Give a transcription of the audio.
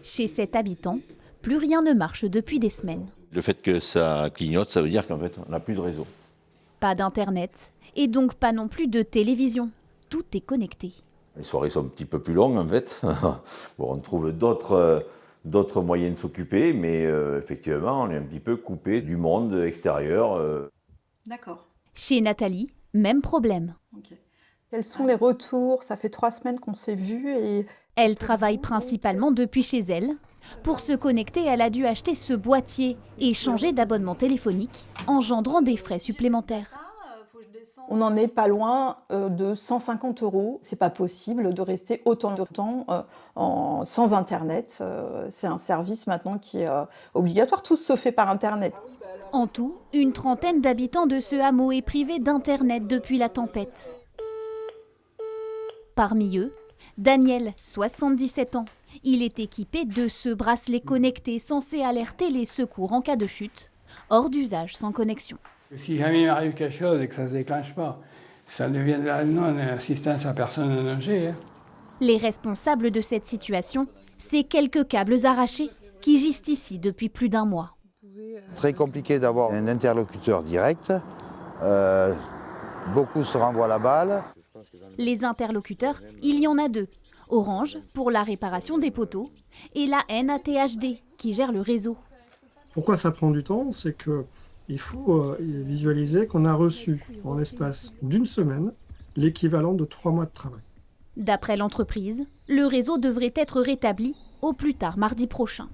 Chez cet habitant, plus rien ne marche depuis des semaines. Le fait que ça clignote, ça veut dire qu'en fait, on n'a plus de réseau. Pas d'internet et donc pas non plus de télévision. Tout est connecté. Les soirées sont un petit peu plus longues en fait. Bon, on trouve d'autres moyens de s'occuper, mais effectivement, on est un petit peu coupé du monde extérieur. D'accord. Chez Nathalie, même problème. Okay. Quels sont les retours? Ça fait 3 semaines qu'on s'est vus et... Elle travaille principalement depuis chez elle. Pour se connecter, elle a dû acheter ce boîtier et changer d'abonnement téléphonique, engendrant des frais supplémentaires. On n'en est pas loin de 150 €. C'est pas possible de rester autant de temps sans Internet. C'est un service maintenant qui est obligatoire. Tout se fait par Internet. En tout, une trentaine d'habitants de ce hameau est privé d'Internet depuis la tempête. Parmi eux, Daniel, 77 ans. Il est équipé de ce bracelet connecté censé alerter les secours en cas de chute, hors d'usage sans connexion. Si jamais il m'arrive quelque chose et que ça ne se déclenche pas, ça devient de la non-assistance à personne en danger. Les responsables de cette situation, c'est quelques câbles arrachés qui gisent ici depuis plus d'1 mois. Très compliqué d'avoir un interlocuteur direct. Beaucoup se renvoient la balle. Les interlocuteurs, il y en a 2. Orange pour la réparation des poteaux et la NATHD qui gère le réseau. Pourquoi ça prend du temps? C'est qu'il faut visualiser qu'on a reçu en l'espace d'1 semaine l'équivalent de 3 mois de travail. D'après l'entreprise, le réseau devrait être rétabli au plus tard mardi prochain.